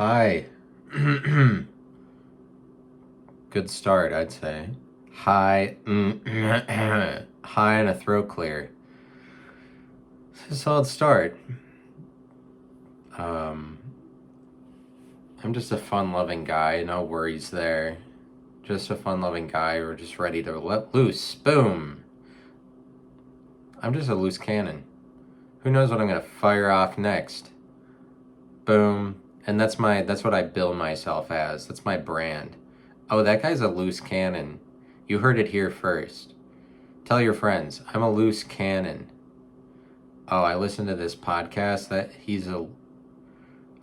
Hi. Good start, I'd say. Hi. Hi and a throat clear. It's a solid start. Um, I'm just a fun-loving guy. No worries there. Just a fun-loving guy. We're just ready to let loose. Boom. I'm just a loose cannon. Who knows what I'm gonna fire off next? Boom. And that's what I bill myself as. That's my brand. Oh, that guy's a loose cannon. You heard it here first. Tell your friends, I'm a loose cannon. Oh, I listened to this podcast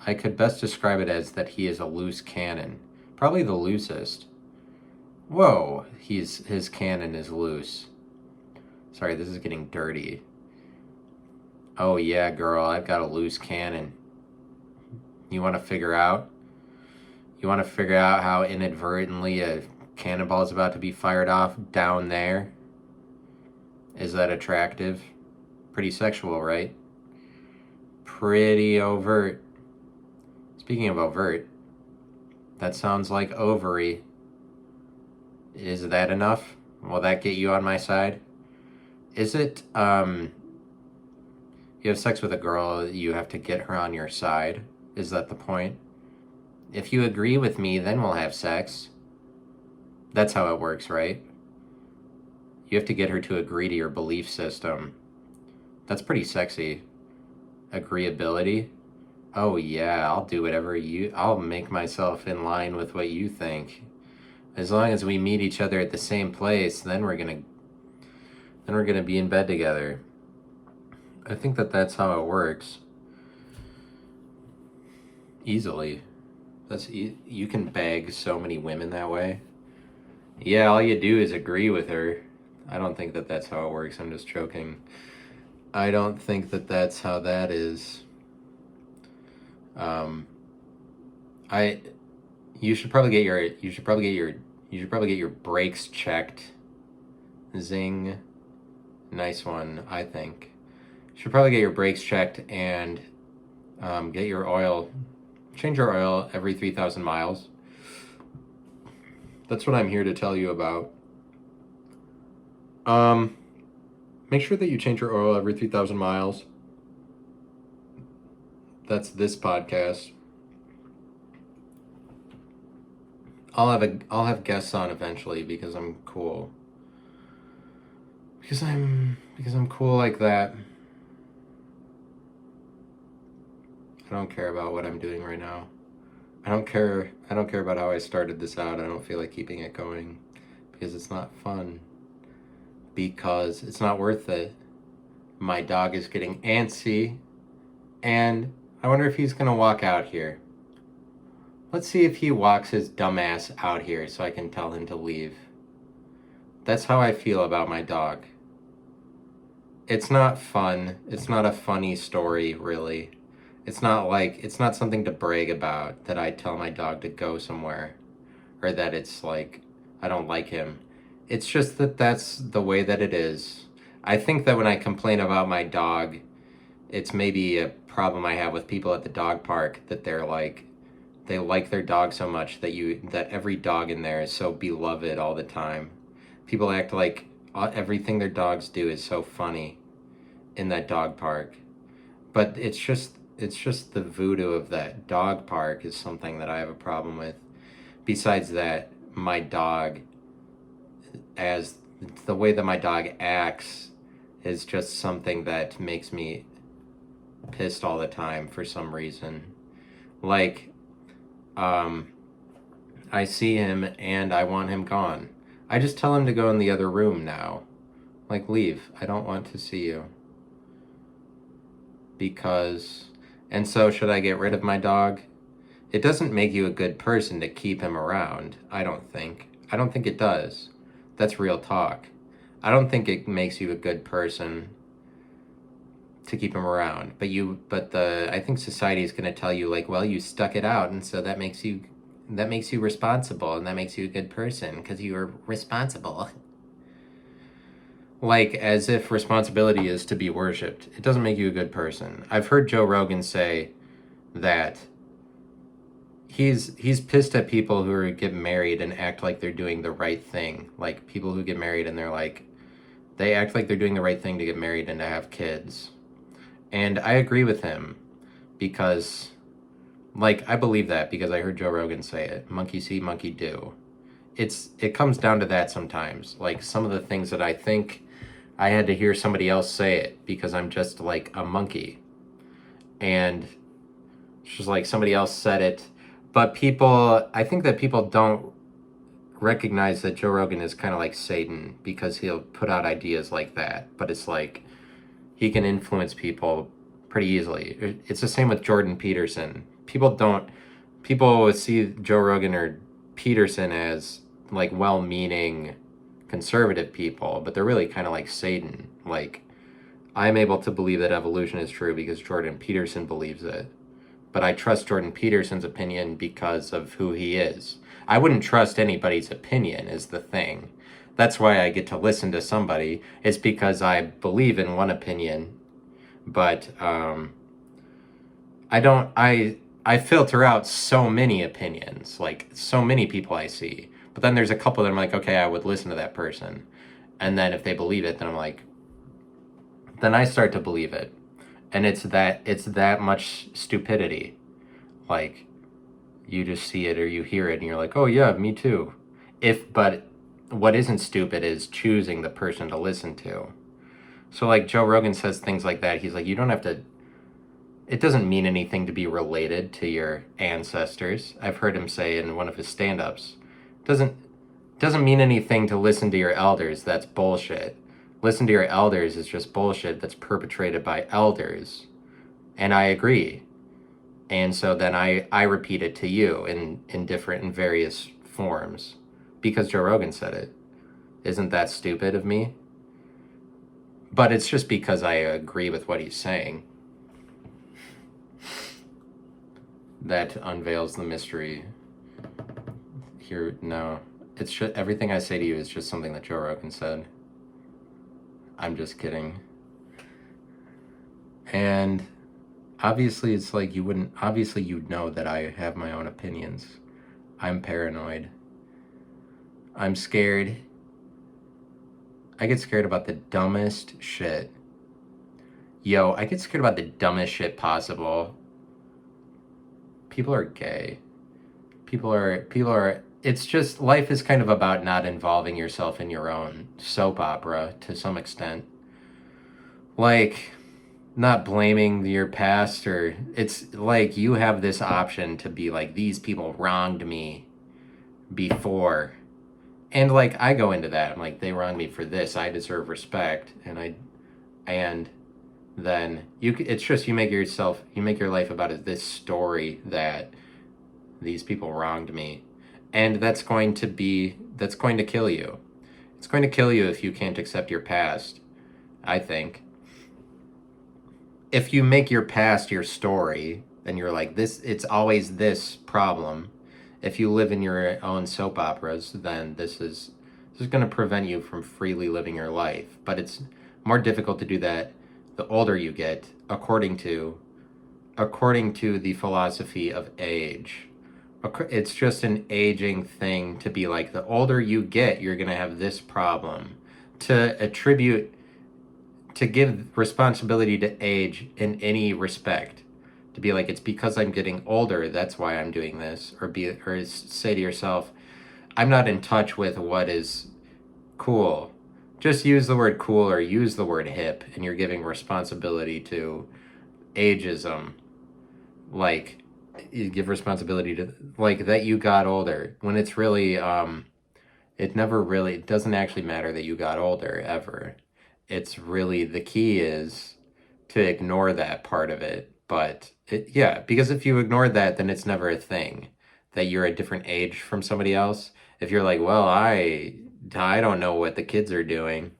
I could best describe it as that he is a loose cannon. Probably the loosest. Whoa, his cannon is loose. Sorry, this is getting dirty. Oh yeah, girl, I've got a loose cannon. You want to figure out? You want to figure out how inadvertently a cannonball is about to be fired off down there? Is that attractive? Pretty sexual, right? Pretty overt. Speaking of overt, that sounds like ovary. Is that enough? Will that get you on my side? Is it, you have sex with a girl, you have to get her on your side? Is that the point? If you agree with me, then we'll have sex. That's how it works, right? You have to get her to agree to your belief system. That's pretty sexy. Agreeability? Oh yeah, I'll make myself in line with what you think. As long as we meet each other at the same place, then we're gonna be in bed together. I think that's how it works. Easily. You can bag so many women that way. Yeah, all you do is agree with her. I don't think that's how it works. I'm just joking. I don't think that's how that is. I you should probably get your brakes checked. Zing. Nice one, I think. You should probably get your brakes checked and get your oil. Change your oil every 3,000 miles. That's what I'm here to tell you about. Make sure that you change your oil every 3,000 miles. That's this podcast. I'll have guests on eventually because I'm cool. Because I'm cool like that. I don't care about what I'm doing right now. I don't care about how I started this out. I don't feel like keeping it going because it's not fun. Because it's not worth it. My dog is getting antsy and I wonder if he's gonna walk out here. Let's see if he walks his dumbass out here so I can tell him to leave. That's how I feel about my dog. It's not fun. It's not a funny story, really. It's not something to brag about that I tell my dog to go somewhere or that it's like I don't like him. It's just that's the way that it is. I think that when I complain about my dog, it's maybe a problem I have with people at the dog park that they like their dog so much that every dog in there is so beloved all the time. People act like everything their dogs do is so funny in that dog park. But it's just the voodoo of that dog park is something that I have a problem with. Besides that, my dog, as the way that my dog acts is just something that makes me pissed all the time for some reason. Like, I see him and I want him gone. I just tell him to go in the other room now. Like, leave. I don't want to see you. And so should I get rid of my dog? It doesn't make you a good person to keep him around, I don't think. I don't think it does. That's real talk. I don't think it makes you a good person to keep him around. I think society is going to tell you like, well, you stuck it out, and so that makes you responsible, and that makes you a good person because you were responsible. Like as if responsibility is to be worshipped. It doesn't make you a good person. I've heard Joe Rogan say that he's pissed at people who get married and act like they're doing the right thing. Like people who get married and they're like, they act like they're doing the right thing to get married and to have kids. And I agree with him because, like, I believe that because I heard Joe Rogan say it. Monkey see, monkey do. It comes down to that sometimes. Like some of the things that I think I had to hear somebody else say it because I'm just like a monkey. And it's just like somebody else said it. But I think that people don't recognize that Joe Rogan is kind of like Satan because he'll put out ideas like that. But it's like he can influence people pretty easily. It's the same with Jordan Peterson. People see Joe Rogan or Peterson as like well-meaning conservative people, but they're really kind of like Satan. Like I'm able to believe that evolution is true because Jordan Peterson believes it. But I trust Jordan Peterson's opinion because of who he is. I wouldn't trust anybody's opinion is the thing. That's why I get to listen to somebody. It's because I believe in one opinion, but I don't. I filter out so many opinions, like so many people I see. But then there's a couple that I'm like, okay, I would listen to that person, and then if they believe it, then I'm like, then I start to believe it, and it's that much stupidity, like you just see it or you hear it and you're like, oh yeah, me too. But what isn't stupid is choosing the person to listen to. So like Joe Rogan says things like that. He's like, you don't have to, it doesn't mean anything to be related to your ancestors. I've heard him say in one of his stand-ups, doesn't mean anything to listen to your elders. That's bullshit. Listen to your elders is just bullshit that's perpetrated by elders. And I agree. And so then I repeat it to you in various forms because Joe Rogan said it. Isn't that stupid of me? But it's just because I agree with what he's saying. That unveils the mystery. Here, no. It's just, everything I say to you is just something that Joe Rogan said. I'm just kidding. And obviously it's like obviously you'd know that I have my own opinions. I'm paranoid. I'm scared. I get scared about the dumbest shit. Yo, I get scared about the dumbest shit possible. People are gay. People are, it's just, life is kind of about not involving yourself in your own soap opera to some extent. Like, not blaming your past, or it's like you have this option to be like, these people wronged me before. And like I go into that. I'm like, they wronged me for this. I deserve respect. And then it's just you make your life about this story that these people wronged me. And that's going to kill you. It's going to kill you if you can't accept your past, I think. If you make your past your story, then you're like, it's always this problem. If you live in your own soap operas, then this is going to prevent you from freely living your life. But it's more difficult to do that the older you get, according to the philosophy of age. It's just an aging thing to be like, the older you get, you're going to have this problem. To give responsibility to age in any respect, to be like, it's because I'm getting older, that's why I'm doing this, or say to yourself, I'm not in touch with what is cool. Just use the word cool or use the word hip, and you're giving responsibility to ageism. Like, you give responsibility to, like, that you got older, when it's really, it doesn't actually matter that you got older, ever. It's really, the key is to ignore that part of it. But because if you ignore that, then it's never a thing that you're a different age from somebody else. If you're like, well, I don't know what the kids are doing.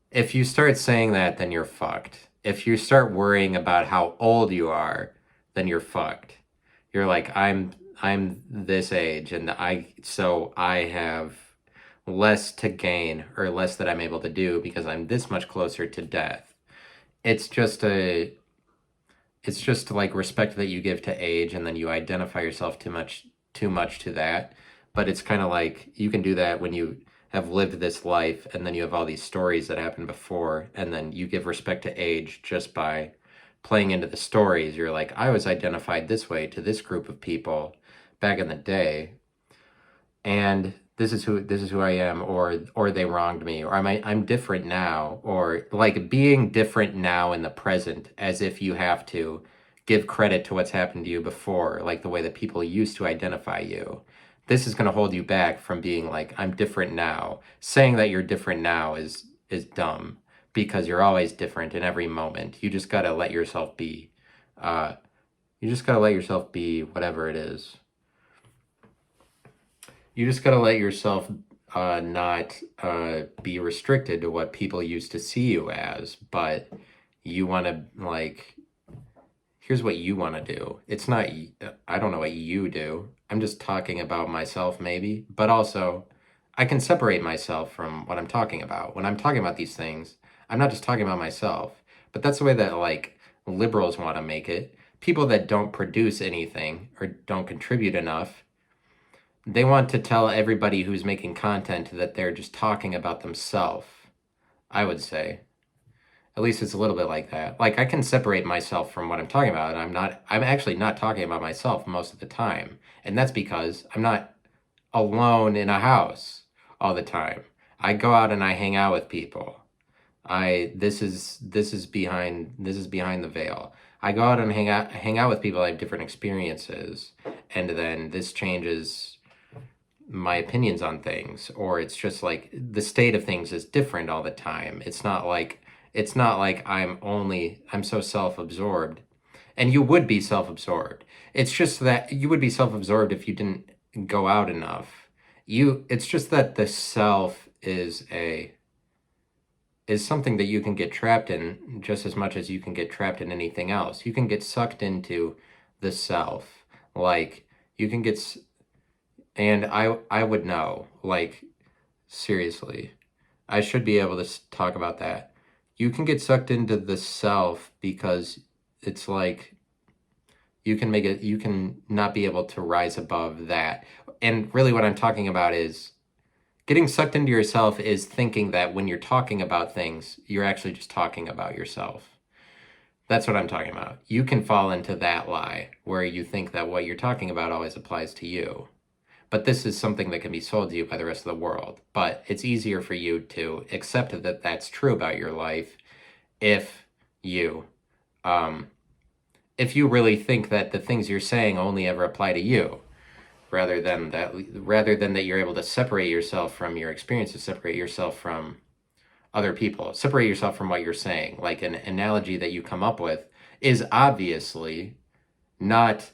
If you start saying that, then you're fucked. If you start worrying about how old you are, then you're fucked. You're like, I'm this age, and I have less to gain, or less that I'm able to do because I'm this much closer to death. It's just it's just like respect that you give to age, and then you identify yourself too much to that. But it's kind of like you can do that when you have lived this life, and then you have all these stories that happened before, and then you give respect to age just by playing into the stories. You're like, I was identified this way to this group of people back in the day, and this is who I am, or they wronged me, or I'm different now, or like being different now in the present, as if you have to give credit to what's happened to you before, like the way that people used to identify you. This is going to hold you back from being like, I'm different now. Saying that you're different now is dumb, because you're always different in every moment. You just got to let yourself be. Uh, you just got to let yourself be whatever it is. You just got to let yourself not be restricted to what people used to see you as, but you want to, like, here's what you want to do. It's not, I don't know what you do. I'm just talking about myself, maybe, but also I can separate myself from what I'm talking about. When I'm talking about these things, I'm not just talking about myself, but that's the way that, like, liberals want to make it. People that don't produce anything or don't contribute enough, they want to tell everybody who's making content that they're just talking about themselves, I would say. At least it's a little bit like that. Like, I can separate myself from what I'm talking about, and I'm actually not talking about myself most of the time. And that's because I'm not alone in a house all the time. I go out and I hang out with people. This is behind the veil. I go out and hang out with people. I have different experiences, and then this changes my opinions on things, or it's just like the state of things is different all the time. It's not like I'm so self-absorbed, and you would be self-absorbed. It's just that you would be self-absorbed if you didn't go out enough. It's just that the self is something that you can get trapped in just as much as you can get trapped in anything else. You can get sucked into the self. Like, you can get and I would know, like, seriously. I should be able to talk about that. You can get sucked into the self because it's like you can not be able to rise above that. And really what I'm talking about is getting sucked into yourself is thinking that when you're talking about things, you're actually just talking about yourself. That's what I'm talking about. You can fall into that lie where you think that what you're talking about always applies to you. But this is something that can be sold to you by the rest of the world. But it's easier for you to accept that that's true about your life if you um, if you really think that the things you're saying only ever apply to you, rather than that you're able to separate yourself from your experiences, separate yourself from other people, separate yourself from what you're saying. Like, an analogy that you come up with is obviously not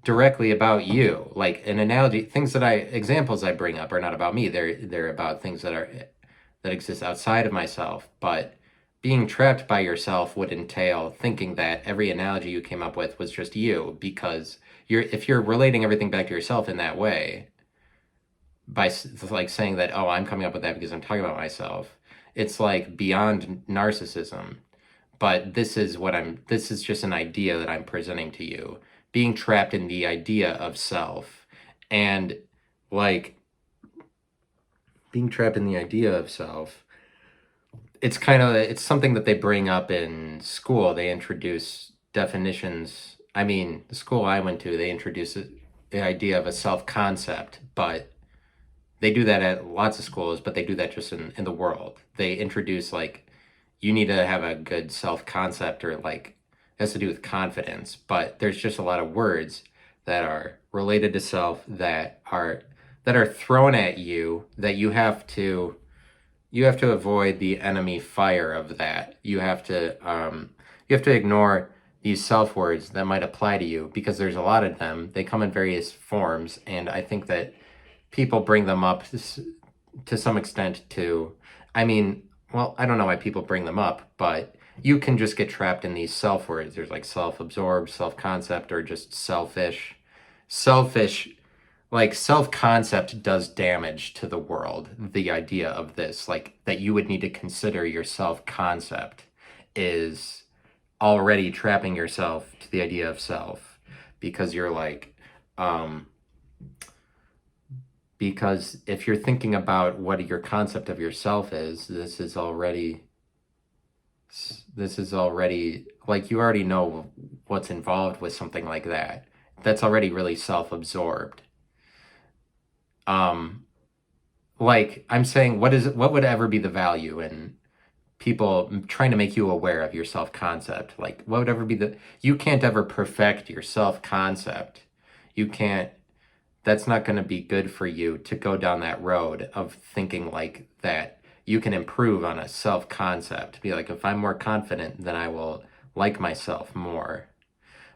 directly about you. Like, an analogy, examples I bring up are not about me. They're about things that exist outside of myself. But being trapped by yourself would entail thinking that every analogy you came up with was just you, because if you're relating everything back to yourself in that way, by like saying that, oh, I'm coming up with that because I'm talking about myself, it's like beyond narcissism. But this is just an idea that I'm presenting to you, being trapped in the idea of self. And, like, being trapped in the idea of self, it's something that they bring up in school. They introduce definitions. I mean, the school I went to, they introduce the idea of a self-concept, but they do that at lots of schools, but they do that just in the world. They introduce, like, you need to have a good self-concept, or, like, it has to do with confidence, but there's just a lot of words that are related to self that are thrown at you, that you have to avoid the enemy fire of that. You have to ignore these self words that might apply to you, because there's a lot of them. They come in various forms, and I think that people bring them up to some extent to, I mean, well, I don't know why people bring them up, but you can just get trapped in these self words. There's, like, self-absorbed, self-concept, or just selfish. Selfish, like, self-concept does damage to the world. The idea of this, like, that you would need to consider your self-concept is already trapping yourself to the idea of self, because you're like, because if you're thinking about what your concept of yourself is, this is already like, you already know what's involved with something like that. That's already really self-absorbed. Um, like I'm saying, what would ever be the value in people trying to make you aware of your self-concept? Like, what would ever be you can't ever perfect your self-concept. You can't, that's not going to be good for you to go down that road of thinking like that you can improve on a self-concept. Be like, if I'm more confident, then I will like myself more.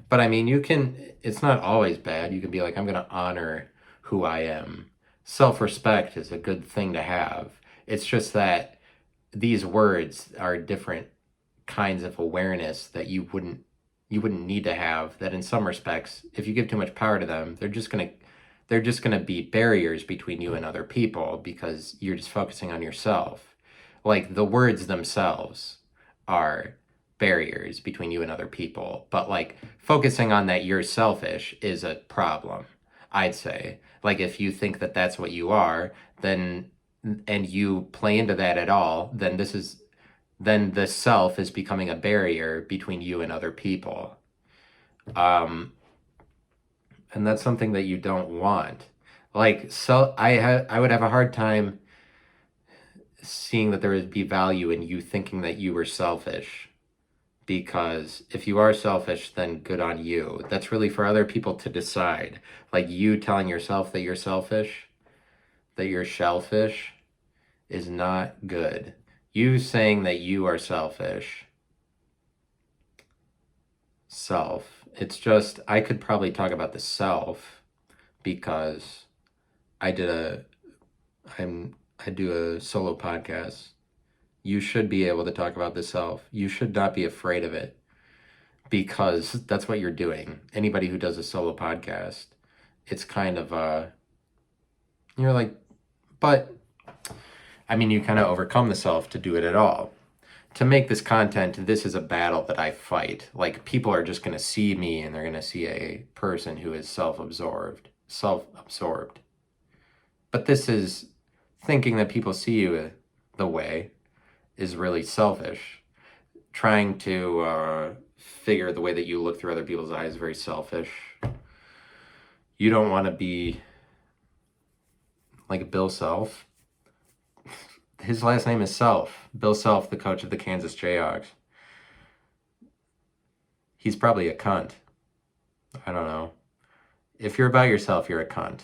But I mean, it's not always bad. You can be like, I'm going to honor who I am. Self-respect is a good thing to have. It's just that these words are different kinds of awareness that you wouldn't need to have, that in some respects, if you give too much power to them, they're just going to be barriers between you and other people, because you're just focusing on yourself. Like, the words themselves are barriers between you and other people, but like focusing on that you're selfish is a problem, I'd say. Like, if you think that that's what you are, then, and you play into that at all, then the self is becoming a barrier between you and other people. Um, and that's something that you don't want. Like, so I would have a hard time seeing that there would be value in you thinking that you were selfish, because if you are selfish, then good on you. That's really for other people to decide. Like, you telling yourself that you're selfish, that you're shellfish, is not good. You saying that you are selfish, it's just, I could probably talk about the self, because I did a I do a solo podcast. You should be able to talk about the self. You should not be afraid of it, because that's what you're doing. Anybody who does a solo podcast, it's kind of you're like, but I mean, you kind of overcome the self to do it at all. To make this content, this is a battle that I fight. Like, people are just going to see me and they're going to see a person who is self-absorbed. But this is thinking that people see you the way is really selfish. Trying to figure the way that you look through other people's eyes is very selfish. You don't want to be like Bill Self. His last name is Self. Bill Self, the coach of the Kansas Jayhawks. He's probably a cunt. I don't know. If you're about yourself, you're a cunt.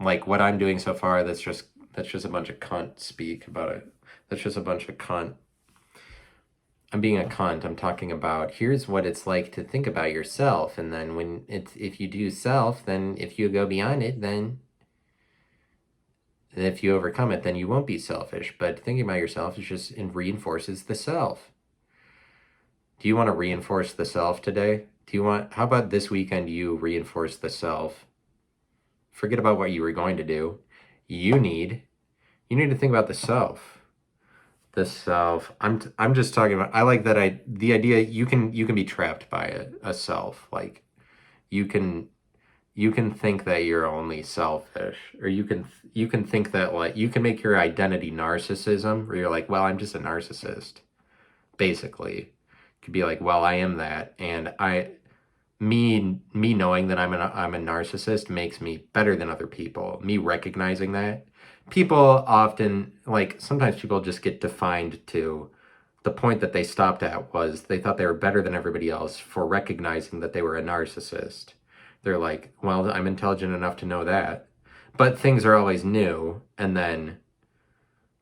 Like, what I'm doing so far, that's just a bunch of cunt speak about it. That's just a bunch of cunt. I'm being a cunt. I'm talking about, here's what it's like to think about yourself, and then if you do self, then if you go beyond it, then if you overcome it, then you won't be selfish. But thinking about yourself is just, it reinforces the self. Do you want to reinforce the self today? How about this weekend you reinforce the self? Forget about what you were going to do. You need to think about the self. The self. I'm just talking about, I like that the idea you can be trapped by a self. Like, you can think that you're only selfish, or you can think that, like, you can make your identity narcissism, where you're like, well, I'm just a narcissist. Basically, you could be like, well, I am that, and me knowing that I'm a narcissist makes me better than other people. Me recognizing that. People often, like, sometimes people just get defined to the point that they stopped at was they thought they were better than everybody else for recognizing that they were a narcissist. They're like, well, I'm intelligent enough to know that. But things are always new, and then,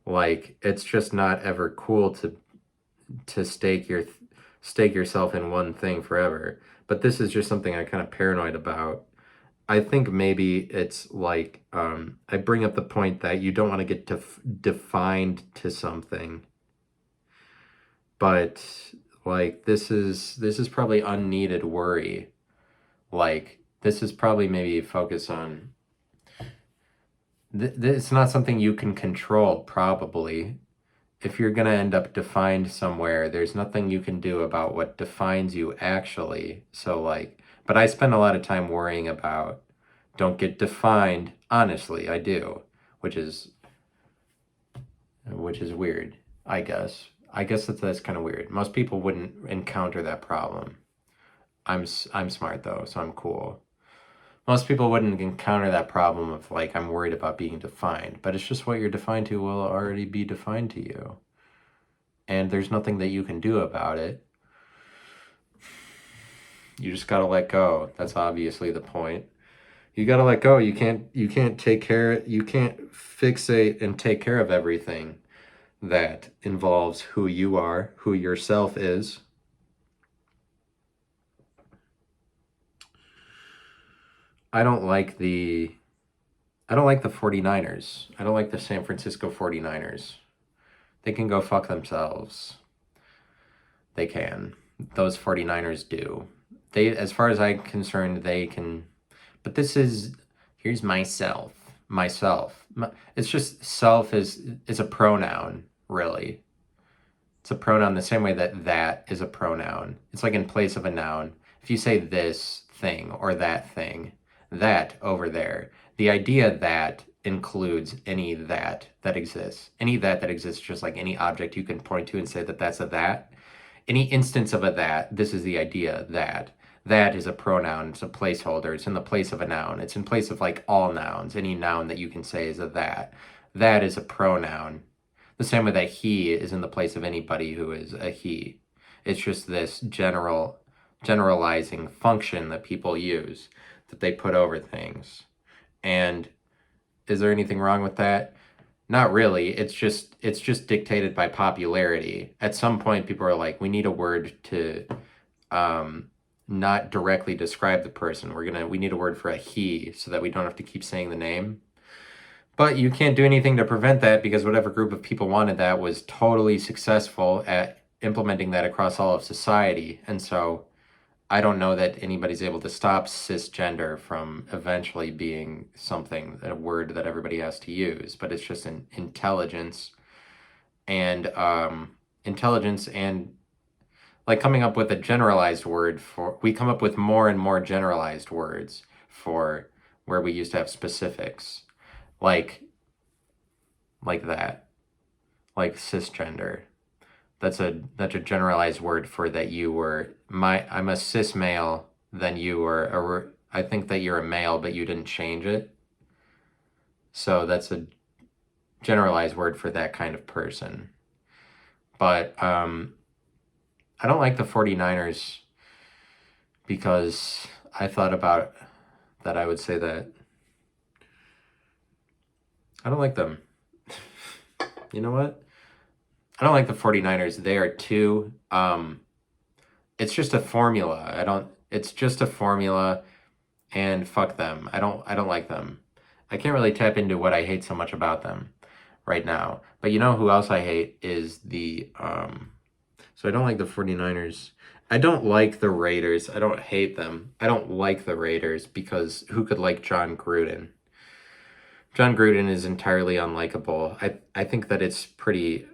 like, it's just not ever cool to stake yourself in one thing forever. But this is just something I'm kind of paranoid about. I think maybe it's like, I bring up the point that you don't want to get defined to something, but, like, this is probably unneeded worry. Like, this is probably maybe focus on, it's not something you can control, probably. if you're gonna end up defined somewhere, there's nothing you can do about what defines you actually. So like, but I spend a lot of time worrying about don't get defined. Honestly, I do, which is weird, I guess. I guess that's kind of weird. Most people wouldn't encounter that problem. I'm smart though, so I'm cool. Most people wouldn't encounter that problem of like I'm worried about being defined, but it's just what you're defined to will already be defined to you. And there's nothing that you can do about it. You just got to let go. That's obviously the point. You got to let go. You can't take care, you can't fixate and take care of everything that involves who you are, who yourself is. I don't like the 49ers. I don't like the San Francisco 49ers. They can go fuck themselves. They can. Those 49ers do. They, as far as I'm concerned, they can. But here's myself. Myself. It's just self is a pronoun, really. It's a pronoun the same way that is a pronoun. It's like in place of a noun. If you say this thing or that thing, that over there, the idea that includes any that exists. Any that exists, just like any object you can point to and say that that's a that. Any instance of a that, this is the idea that. That is a pronoun, it's a placeholder, it's in the place of a noun. It's in place of like all nouns. Any noun that you can say is a that. That is a pronoun. The same way that he is in the place of anybody who is a he. It's just this generalizing function that people use, that they put over things. And is there anything wrong with that? Not really. It's just dictated by popularity. At some point, people are like, we need a word to not directly describe the person. We need a word for a he so that we don't have to keep saying the name. But you can't do anything to prevent that because whatever group of people wanted that was totally successful at implementing that across all of society. And so I don't know that anybody's able to stop cisgender from eventually being something, a word that everybody has to use, but it's just an intelligence and like coming up with a generalized word we come up with more and more generalized words for where we used to have specifics, like that, like cisgender. That's a generalized word for that you were I'm a cis male, then you were I think that you're a male but you didn't change it. So that's a generalized word for that kind of person. But I don't like the 49ers because I thought about that I would say that I don't like them. You know what? I don't like the 49ers. They are too, it's just a formula. It's just a formula and fuck them. I don't like them. I can't really tap into what I hate so much about them right now. But you know who else I hate is so I don't like the 49ers. I don't like the Raiders. I don't hate them. I don't like the Raiders because who could like John Gruden? John Gruden is entirely unlikable. I think that it's pretty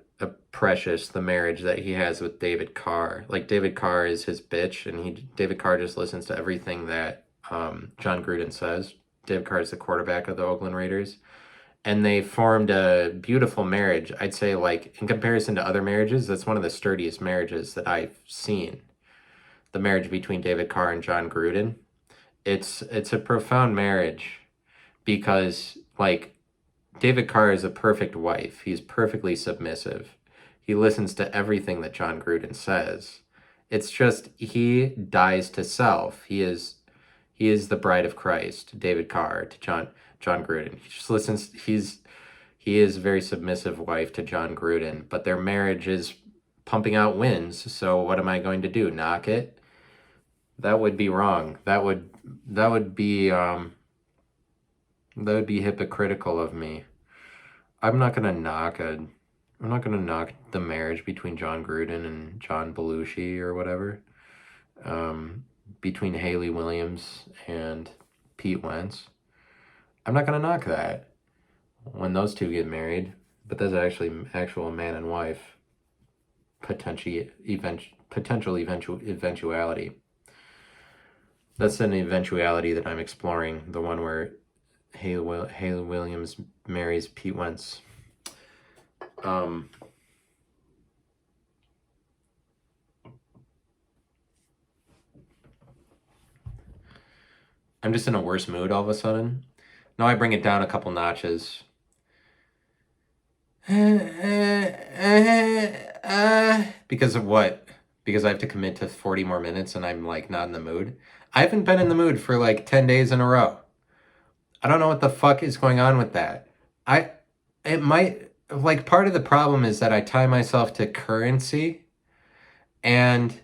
precious, the marriage that he has with David Carr. Like David Carr is his bitch, and David Carr just listens to everything that John Gruden says. David Carr is the quarterback of the Oakland Raiders, and they formed a beautiful marriage. I'd say, like in comparison to other marriages, that's one of the sturdiest marriages that I've seen. The marriage between David Carr and John Gruden. It's a profound marriage because like David Carr is a perfect wife. He's perfectly submissive. He listens to everything that John Gruden says. It's just he dies to self. He is the bride of Christ, David Carr, to John Gruden. He just listens. He is a very submissive wife to John Gruden, but their marriage is pumping out wins. So what am I going to do? Knock it? That would be wrong. That would be hypocritical of me. I'm not gonna knock the marriage between John Gruden and John Belushi or whatever. Between Haley Williams and Pete Wentz. I'm not gonna knock that when those two get married. but that's actually actual man and wife potential eventuality. That's an eventuality that I'm exploring. The one where Haley Williams marries Pete Wentz. I'm just in a worse mood all of a sudden. Now I bring it down a couple notches. Because of what? Because I have to commit to 40 more minutes and I'm like not in the mood. I haven't been in the mood for like 10 days in a row. I don't know what the fuck is going on with that. It might, like, part of the problem is that I tie myself to currency, and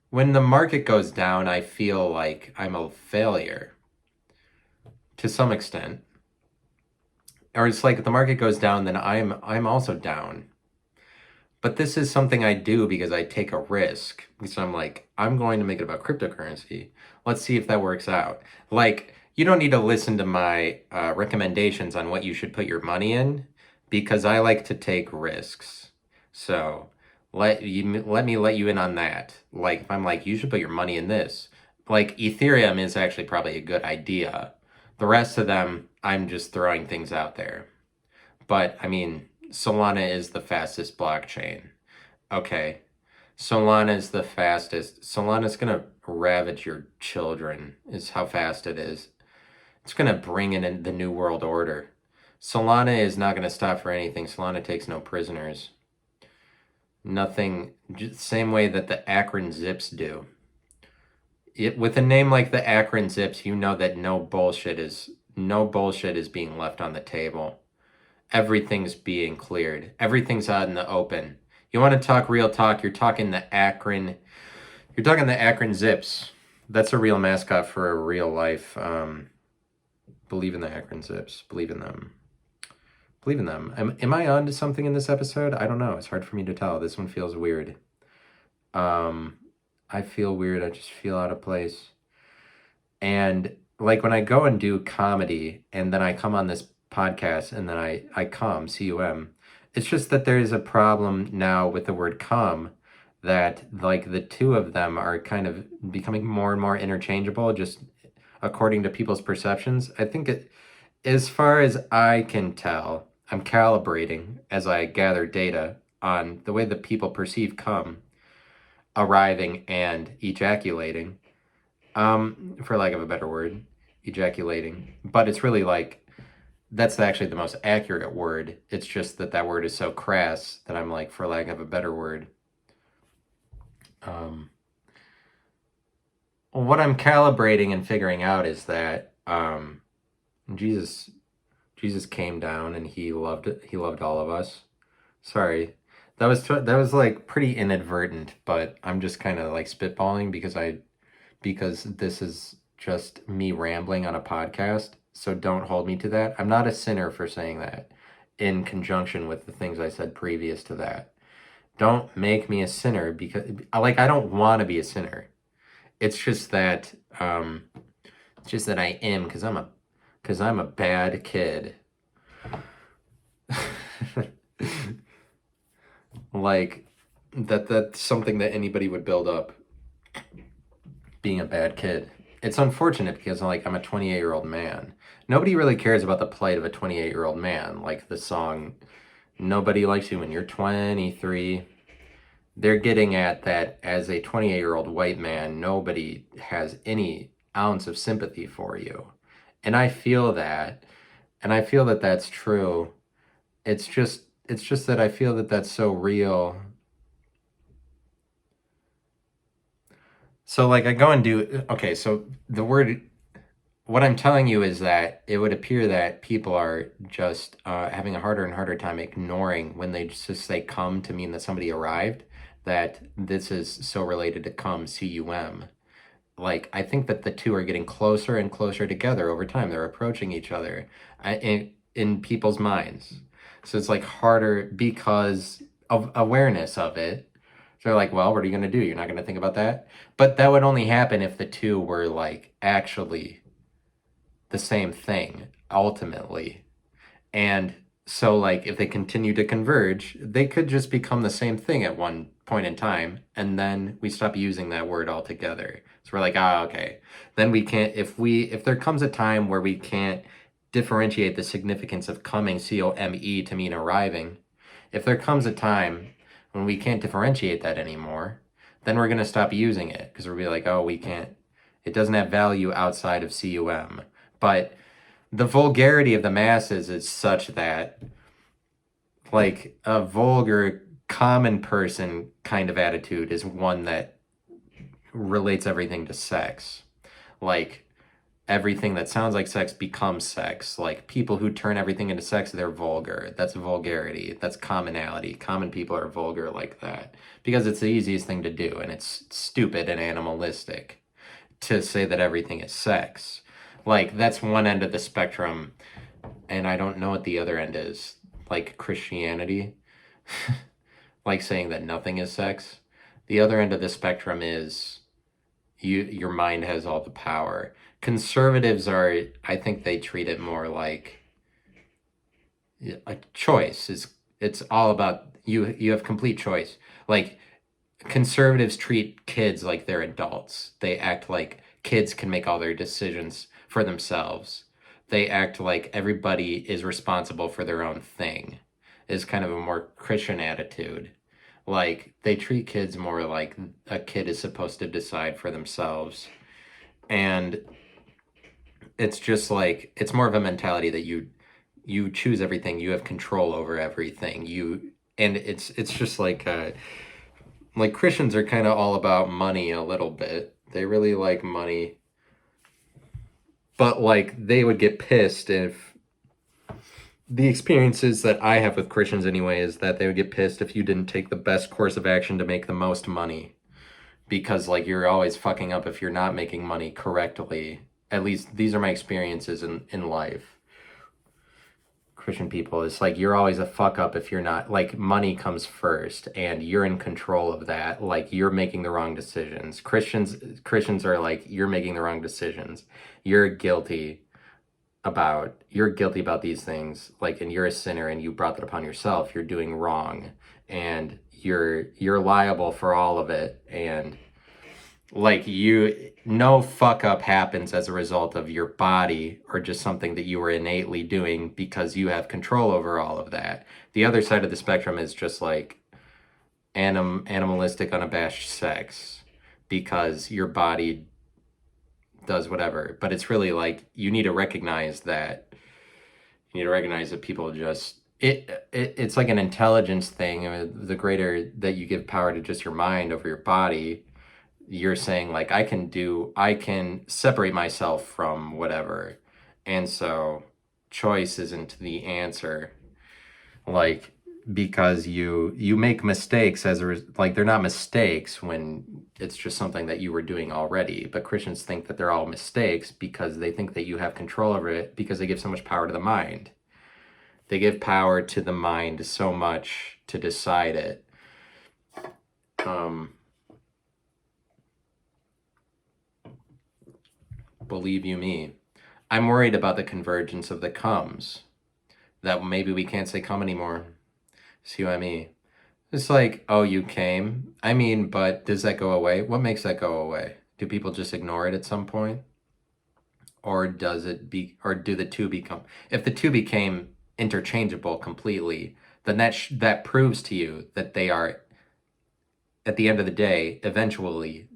when the market goes down, I feel like I'm a failure to some extent. Or it's like the market goes down, then I'm also down. But this is something I do because I take a risk. So I'm like, I'm going to make it about cryptocurrency. Let's see if that works out. Like, you don't need to listen to my recommendations on what you should put your money in because I like to take risks. So let me let you in on that. Like, if I'm like, you should put your money in this. Like, Ethereum is actually probably a good idea. The rest of them, I'm just throwing things out there. But I mean, Solana is the fastest blockchain. Okay. Solana is the fastest. Solana's going to ravage your children, is how fast it is. It's going to bring in the new world order. Solana is not going to stop for anything. Solana takes no prisoners. Nothing, same way that the Akron Zips do. With a name like the Akron Zips, you know that no bullshit is being left on the table. Everything's being cleared. Everything's out in the open. You want to talk real talk, you're talking the Akron Zips. That's a real mascot for a real life. Believe in the Akron Zips. Believe in them. Believe in them. Am I on to something in this episode? I don't know. It's hard for me to tell. This one feels weird. I feel weird. I just feel out of place. And like when I go and do comedy and then I come on this podcast and then I cum, C-U-M, it's just that there is a problem now with the word cum that like the two of them are kind of becoming more and more interchangeable just according to people's perceptions. I think as far as I can tell, I'm calibrating as I gather data on the way that people perceive cum arriving and ejaculating, for lack of a better word, ejaculating. But it's really like, that's actually the most accurate word. It's just that that word is so crass that I'm like, for lack of a better word. What I'm calibrating and figuring out is that Jesus came down and he loved all of us. Sorry, that was like pretty inadvertent, but I'm just kind of like spitballing because this is just me rambling on a podcast. So don't hold me to that. I'm not a sinner for saying that in conjunction with the things I said previous to that. Don't make me a sinner because like I don't want to be a sinner. It's just that I am because I'm a bad kid. Like that's something that anybody would build up, being a bad kid. It's unfortunate because like I'm a 28-year-old man. Nobody really cares about the plight of a 28-year-old man. Like the song Nobody Likes You When You're 23. They're getting at that as a 28-year-old white man, nobody has any ounce of sympathy for you. And I feel that. And I feel that that's true. It's just that I feel that that's so real. So like I go and do, okay, so what I'm telling you is that it would appear that people are just having a harder and harder time ignoring when they just say come to mean that somebody arrived, that this is so related to come, C-U-M. Like, I think that the two are getting closer and closer together over time. They're approaching each other in people's minds. So it's like harder because of awareness of it. So they're like, well, what are you going to do? You're not going to think about that? But that would only happen if the two were like actually the same thing ultimately. And So, like, if they continue to converge, they could just become the same thing at one point in time, and then we stop using that word altogether. So we're like, ah, okay. Then we can't, if there comes a time where we can't differentiate the significance of coming, C-O-M-E, to mean arriving, if there comes a time when we can't differentiate that anymore, then we're going to stop using it, because we'll be like, oh, we can't, it doesn't have value outside of C-U-M. But the vulgarity of the masses is such that, like, a vulgar common person kind of attitude is one that relates everything to sex. Like, everything that sounds like sex becomes sex. Like, people who turn everything into sex, they're vulgar. That's vulgarity. That's commonality. Common people are vulgar like that because it's the easiest thing to do, and it's stupid and animalistic to say that everything is sex. Like, that's one end of the spectrum, and I don't know what the other end is. Like Christianity, like saying that nothing is sex. The other end of the spectrum is your mind has all the power. Conservatives are, I think they treat it more like a choice. It's all about you have complete choice. Like, conservatives treat kids like they're adults. They act like kids can make all their decisions for themselves. They act like everybody is responsible for their own thing. Is kind of a more Christian attitude. Like, they treat kids more like a kid is supposed to decide for themselves. And it's just like, it's more of a mentality that you choose everything, you have control over everything. And it's just like Christians are kind of all about money a little bit. They really like money. But, like, they would get pissed if the experiences that I have with Christians anyway is that they would get pissed if you didn't take the best course of action to make the most money. Because, like, you're always fucking up if you're not making money correctly. At least these are my experiences in life. Christian people, it's like you're always a fuck up if you're not, like, money comes first and you're in control of that. Like, you're making the wrong decisions. Christians are like, you're making the wrong decisions. You're guilty about these things, like, and you're a sinner and you brought that upon yourself. You're doing wrong and you're liable for all of it. And, like, no fuck up happens as a result of your body or just something that you were innately doing, because you have control over all of that. The other side of the spectrum is just like animalistic, unabashed sex, because your body does whatever. But it's really like, you need to recognize that people just, it's like an intelligence thing. I mean, the greater that you give power to just your mind over your body, you're saying, like, I can separate myself from whatever. And so choice isn't the answer. Like, because you make mistakes like, they're not mistakes when it's just something that you were doing already. But Christians think that they're all mistakes because they think that you have control over it, because they give so much power to the mind. They give power to the mind so much to decide it. Believe you me, I'm worried about the convergence of the comes. That maybe we can't say come anymore. See what I mean? It's like, oh, you came. I mean, but does that go away? What makes that go away? Do people just ignore it at some point? Or do the two become, if the two became interchangeable completely, then that proves to you that they are, at the end of the day, eventually,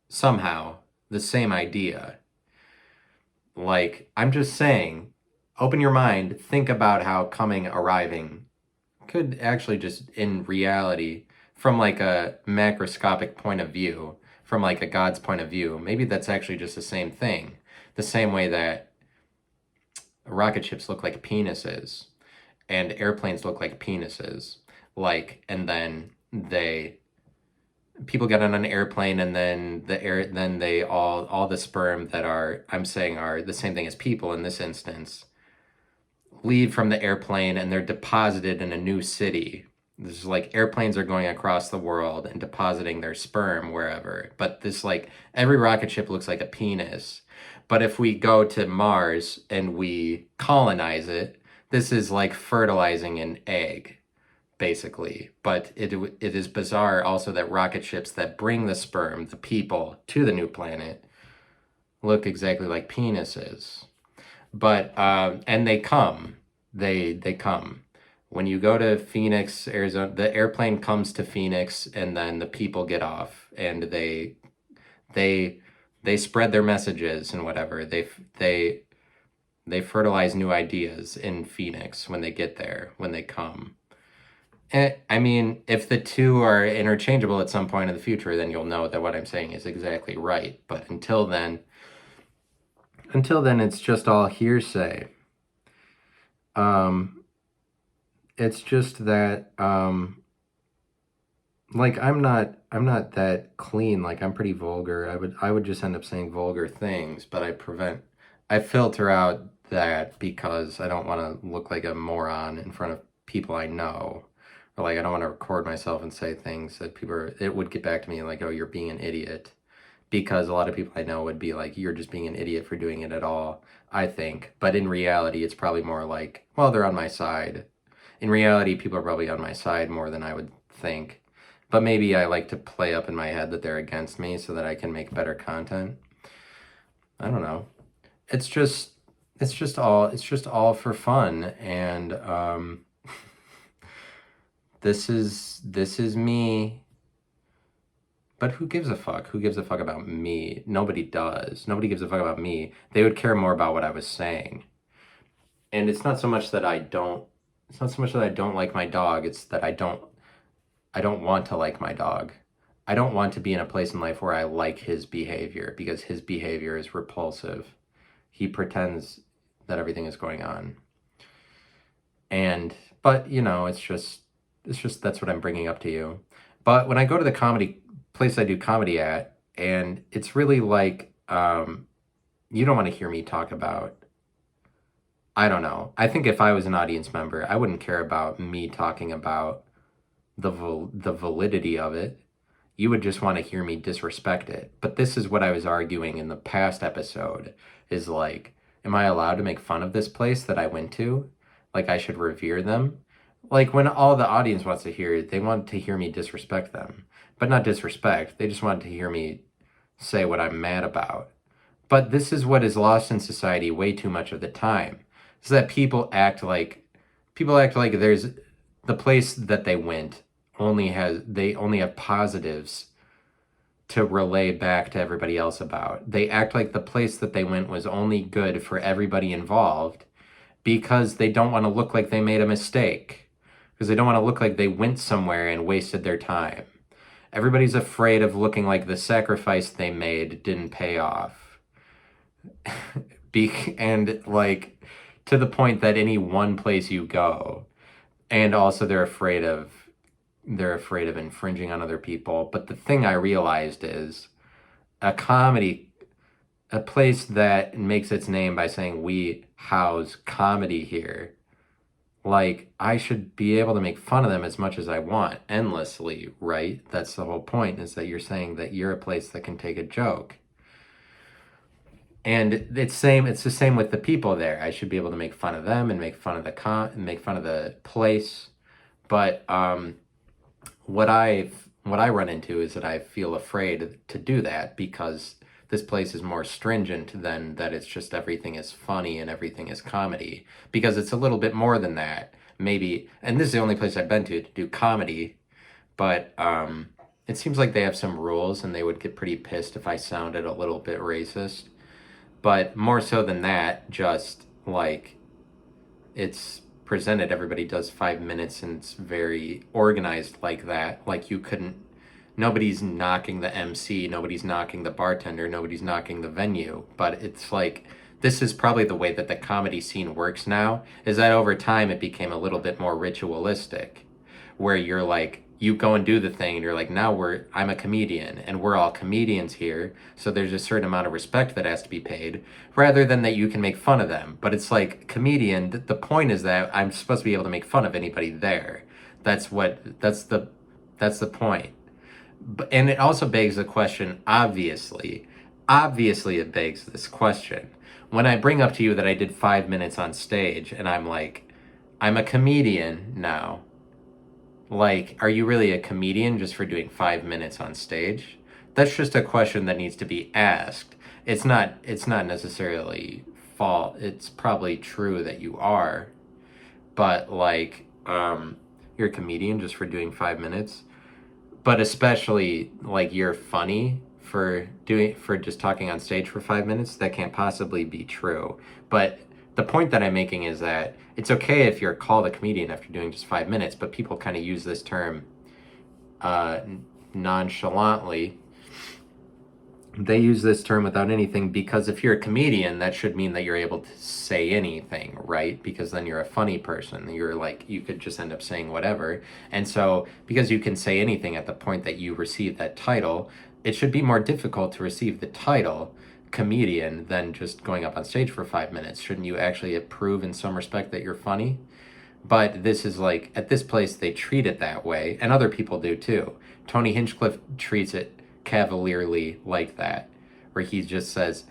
somehow, the same idea. Like, I'm just saying, open your mind, think about how coming, arriving could actually just, in reality, from like a macroscopic point of view, from like a God's point of view, maybe that's actually just the same thing. The same way that rocket ships look like penises and airplanes look like penises. Like, and then people get on an airplane, and then they all the sperm that I'm saying are the same thing as people in this instance, leave from the airplane and they're deposited in a new city. This is like, airplanes are going across the world and depositing their sperm wherever. But this, like, every rocket ship looks like a penis. But if we go to Mars and we colonize it, This is like fertilizing an egg, basically. But it is bizarre also that rocket ships that bring the sperm, the people, to the new planet look exactly like penises. But and they come. They come. When you go to Phoenix, Arizona, the airplane comes to Phoenix and then the people get off and they they spread their messages and whatever. They fertilize new ideas in Phoenix when they get there, when they come. I mean, if the two are interchangeable at some point in the future, then you'll know that what I'm saying is exactly right. But until then, it's just all hearsay. It's just that, like I'm not that clean. Like I'm pretty vulgar. I would just end up saying vulgar things, but I filter out that because I don't want to look like a moron in front of people I know. Or like I don't want to record myself and say things that it would get back to me like, oh, you're being an idiot. Because a lot of people I know would be like, you're just being an idiot for doing it at all, I think. But in reality, it's probably more like, well, they're on my side. In reality, people are probably on my side more than I would think. But maybe I like to play up in my head that they're against me so that I can make better content. I don't know. It's just all for fun. And this is me. But who gives a fuck? Who gives a fuck about me? Nobody does. Nobody gives a fuck about me. They would care more about what I was saying. And it's not so much that I don't like my dog, it's that I don't want to like my dog. I don't want to be in a place in life where I like his behavior because his behavior is repulsive. He pretends that everything is going on. But you know, it's just that's what I'm bringing up to you. But when I go to the comedy place I do comedy at, and it's really like, you don't want to hear me talk about, I don't know. I think if I was an audience member, I wouldn't care about me talking about the validity of it. You would just want to hear me disrespect it. But this is what I was arguing in the past episode, is like, am I allowed to make fun of this place that I went to? Like I should revere them? Like when all the audience wants to hear it, they want to hear me disrespect them. But not disrespect, they just want to hear me say what I'm mad about. But this is what is lost in society way too much of the time. Is that people act like there's the place that they went they only have positives to relay back to everybody else about. They act like the place that they went was only good for everybody involved because they don't want to look like they made a mistake. Because they don't want to look like they went somewhere and wasted their time. Everybody's afraid of looking like the sacrifice they made didn't pay off. And like to the point that any one place you go, and also they're afraid of infringing on other people. But the thing I realized is a place that makes its name by saying we house comedy here, like I should be able to make fun of them as much as I want, endlessly, right? That's the whole point, is that you're saying that you're a place that can take a joke. And it's the same with the people there. I should be able to make fun of them and make fun of the place. But what I run into is that I feel afraid to do that because this place is more stringent than that. It's just everything is funny and everything is comedy, because it's a little bit more than that, maybe. And this is the only place I've been to do comedy, but it seems like they have some rules and they would get pretty pissed if I sounded a little bit racist. But more so than that, just like it's presented, everybody does 5 minutes and it's very organized like that. Like nobody's knocking the MC, nobody's knocking the bartender, nobody's knocking the venue. But it's like, this is probably the way that the comedy scene works now, is that over time it became a little bit more ritualistic, where you're like, you go and do the thing and you're like, I'm a comedian and we're all comedians here. So there's a certain amount of respect that has to be paid, rather than that you can make fun of them. But it's like, comedian, the point is that I'm supposed to be able to make fun of anybody there. That's the point. And it also begs the question, obviously it begs this question. When I bring up to you that I did 5 minutes on stage and I'm like, I'm a comedian now. Like, are you really a comedian just for doing 5 minutes on stage? That's just a question that needs to be asked. It's not necessarily fault. It's probably true that you are, but like, you're a comedian just for doing 5 minutes. But especially like you're funny for just talking on stage for 5 minutes, that can't possibly be true. But the point that I'm making is that it's okay if you're called a comedian after doing just 5 minutes, but people kind of use this term uh, nonchalantly. They use this term without anything, because if you're a comedian, that should mean that you're able to say anything, right? Because then you're a funny person. You're like, you could just end up saying whatever. And so, because you can say anything at the point that you receive that title, it should be more difficult to receive the title comedian than just going up on stage for 5 minutes. Shouldn't you actually prove in some respect that you're funny? But this is like, at this place, they treat it that way, and other people do too. Tony Hinchcliffe treats it cavalierly like that, where he just says,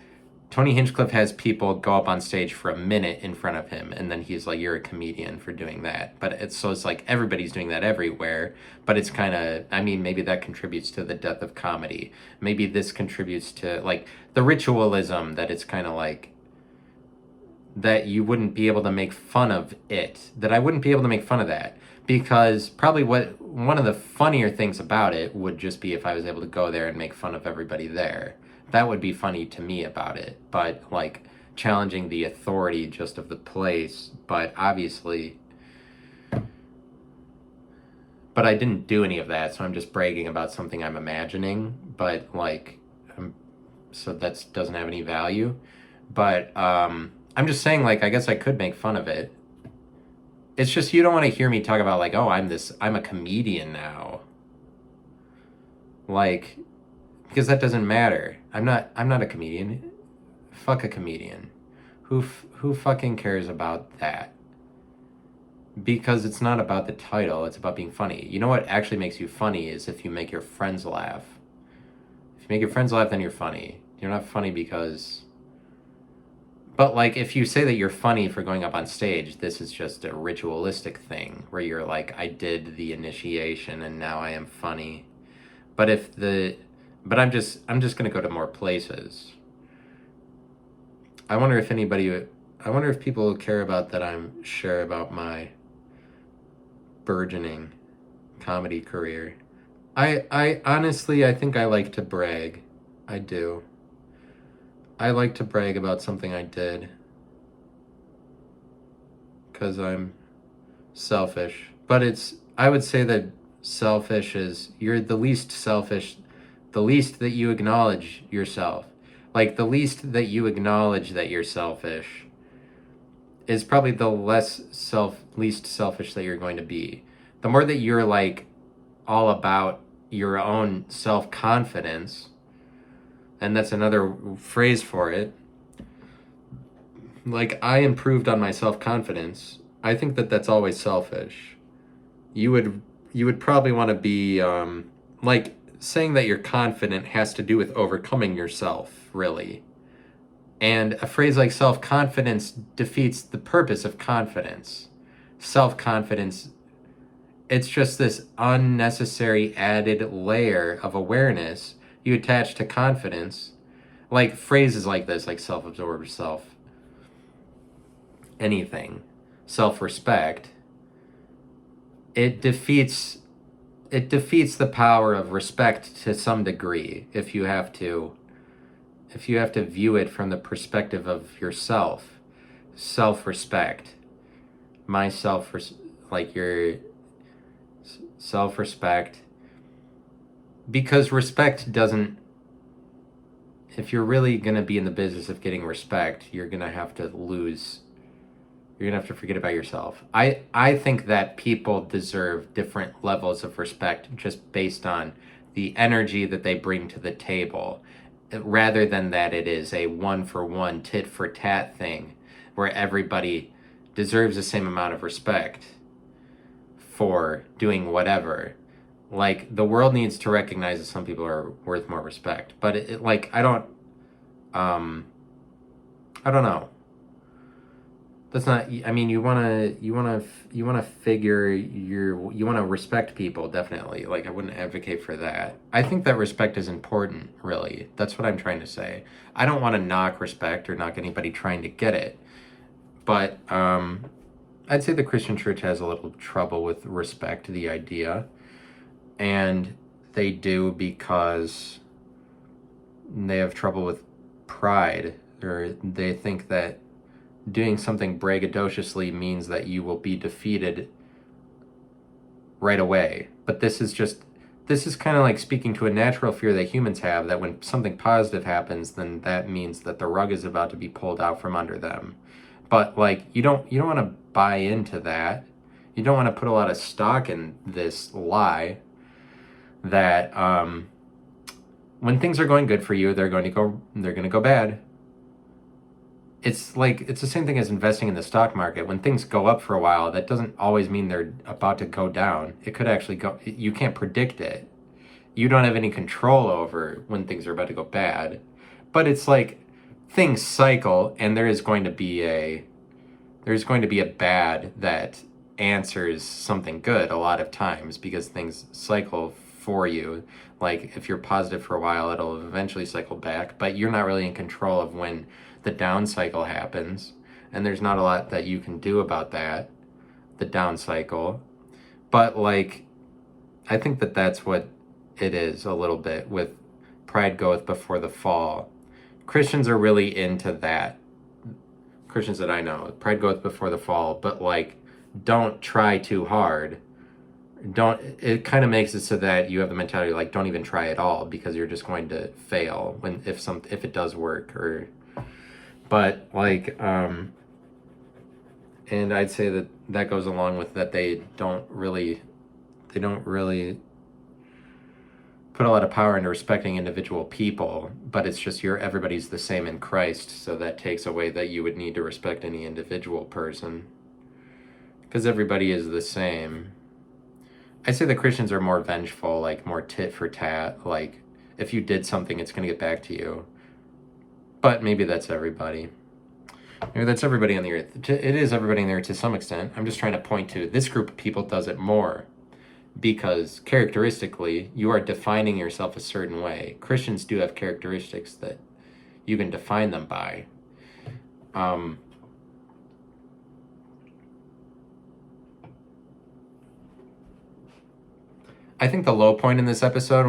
Tony Hinchcliffe has people go up on stage for a minute in front of him, and then he's like, you're a comedian for doing that. But it's like everybody's doing that everywhere, but it's kind of, I mean, maybe that contributes to the death of comedy. Maybe this contributes to like the ritualism, that it's kind of like, that you wouldn't be able to make fun of it, that I wouldn't be able to make fun of that, because probably one of the funnier things about it would just be if I was able to go there and make fun of everybody there. That would be funny to me about it, but like challenging the authority just of the place. But obviously, but I didn't do any of that, so I'm just bragging about something I'm imagining, but like, so that doesn't have any value. But I'm just saying, like, I guess I could make fun of it. It's just you don't want to hear me talk about like, oh, I'm a comedian now. Like, because that doesn't matter. I'm not a comedian. Fuck a comedian. Who fucking cares about that? Because it's not about the title, it's about being funny. You know what actually makes you funny is if you make your friends laugh. If you make your friends laugh, then you're funny. You're not funny because... But like, if you say that you're funny for going up on stage, this is just a ritualistic thing where you're like, I did the initiation and now I am funny. But I'm just gonna go to more places. I wonder if people care about that I'm sure about my burgeoning comedy career. I honestly, I think I like to brag. I do. I like to brag about something I did, because I'm selfish. But I would say that selfish is, you're the least selfish, the least that you acknowledge yourself. Like, the least that you acknowledge that you're selfish is probably the least selfish that you're going to be. The more that you're like all about your own self-confidence, and that's another phrase for it. Like, I improved on my self-confidence. I think that that's always selfish. You would probably want to be, like, saying that you're confident has to do with overcoming yourself, really. And a phrase like self-confidence defeats the purpose of confidence. Self-confidence, it's just this unnecessary added layer of awareness you attach to confidence. Like phrases like this, like self-absorbed, anything, self-respect, it defeats the power of respect to some degree if you have to view it from the perspective of yourself. Self-respect, like your self-respect, because respect doesn't, if you're really going to be in the business of getting respect, you're going to have to forget about yourself. I think that people deserve different levels of respect just based on the energy that they bring to the table, rather than that it is a one-for-one, tit-for-tat thing where everybody deserves the same amount of respect for doing whatever. Like, the world needs to recognize that some people are worth more respect. But I don't know. That's not. I mean, you want to respect people, definitely. Like, I wouldn't advocate for that. I think that respect is important, really. That's what I'm trying to say. I don't want to knock respect or knock anybody trying to get it, but I'd say the Christian church has a little trouble with respect, the idea, and they do because they have trouble with pride, or they think that doing something braggadociously means that you will be defeated right away. But this is kind of like speaking to a natural fear that humans have, that when something positive happens, then that means that the rug is about to be pulled out from under them. But like, you don't want to buy into that. You don't want to put a lot of stock in this lie that when things are going good for you, they're going to go bad. It's like, it's the same thing as investing in the stock market. When things go up for a while, that doesn't always mean they're about to go down. It could actually go, you can't predict it. You don't have any control over when things are about to go bad. But it's like, things cycle, and there's going to be a bad that answers something good a lot of times, because things cycle for you. Like, if you're positive for a while, it'll eventually cycle back, but you're not really in control of when the down cycle happens, and there's not a lot that you can do about that, the down cycle. But like, I think that that's what it is a little bit with pride goeth before the fall. Christians are really into that. Christians that I know, pride goeth before the fall, but like, don't try too hard. It kind of makes it so that you have the mentality like, don't even try at all, because you're just going to fail if it does work. Or but like, and I'd say that goes along with that they don't really put a lot of power into respecting individual people, but it's just everybody's the same in Christ, so that takes away that you would need to respect any individual person, because everybody is the same. I say the Christians are more vengeful, like more tit for tat, like if you did something, it's going to get back to you. But maybe that's everybody. Maybe that's everybody on the earth. It is everybody on the earth to some extent. I'm just trying to point to this group of people does it more, because characteristically, you are defining yourself a certain way. Christians do have characteristics that you can define them by. I think the low point in this episode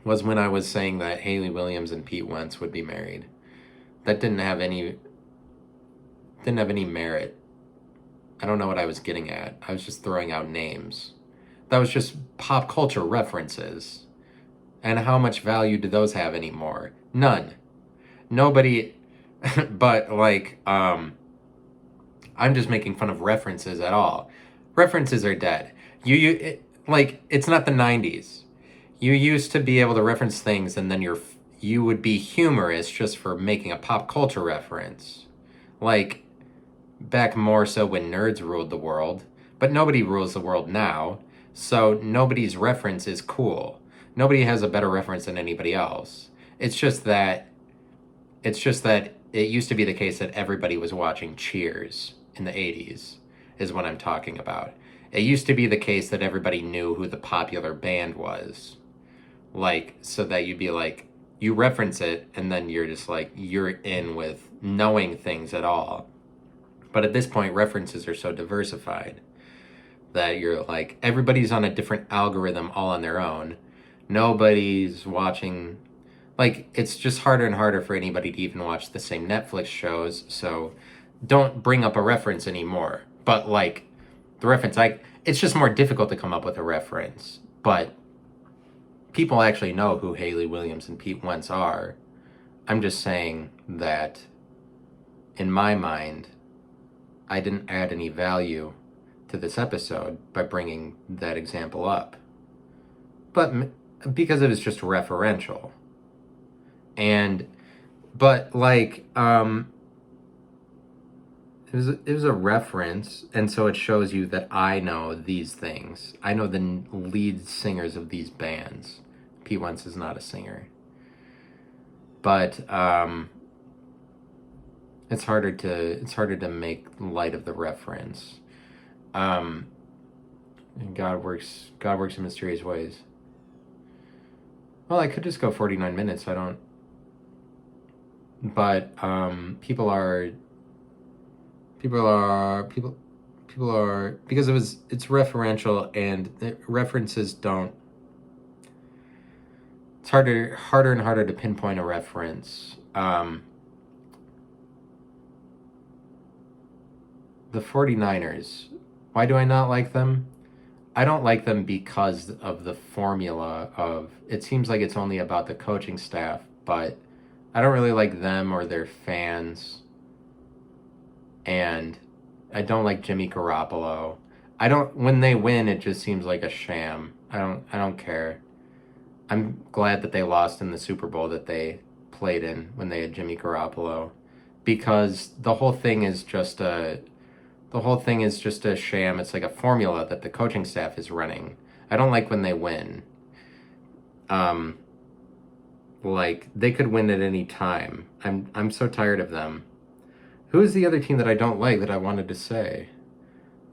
was when I was saying that Haley Williams and Pete Wentz would be married. That didn't have any merit. I don't know what I was getting at. I was just throwing out names. That was just pop culture references. And how much value do those have anymore? None. Nobody. But like, I'm just making fun of references at all. References are dead. It's not the 90s. You used to be able to reference things, and then you would be humorous just for making a pop culture reference. Like, back more so when nerds ruled the world. But nobody rules the world now, so nobody's reference is cool. Nobody has a better reference than anybody else. It's just that it used to be the case that everybody was watching Cheers in the 80s, is what I'm talking about. It used to be the case that everybody knew who the popular band was. Like, so that you'd be like, you reference it, and then you're just like, you're in with knowing things at all. But at this point, references are so diversified that you're like, everybody's on a different algorithm all on their own. Nobody's watching, like, it's just harder and harder for anybody to even watch the same Netflix shows, so don't bring up a reference anymore. But like, the reference, it's just more difficult to come up with a reference. But people actually know who Haley Williams and Pete Wentz are. I'm just saying that, in my mind, I didn't add any value to this episode by bringing that example up. But because it was just referential. But like, it was a reference, and so it shows you that I know these things. I know the lead singers of these bands. Pete Wentz is not a singer. But it's harder to make light of the reference. And God works in mysterious ways. Well, I could just go 49 minutes. I don't. But people are because it's referential, and the references don't. It's harder and harder to pinpoint a reference. The 49ers. Why do I not like them? I don't like them because of the formula of it seems like it's only about the coaching staff, but I don't really like them or their fans. And I don't like Jimmy Garoppolo. I don't when they win it just seems like a sham. I don't care. I'm glad that they lost in the Super Bowl that they played in when they had Jimmy Garoppolo, because the whole thing is just a sham. It's like a formula that the coaching staff is running. I don't like when they win. Like they could win at any time. I'm so tired of them. Who is the other team that I don't like that I wanted to say?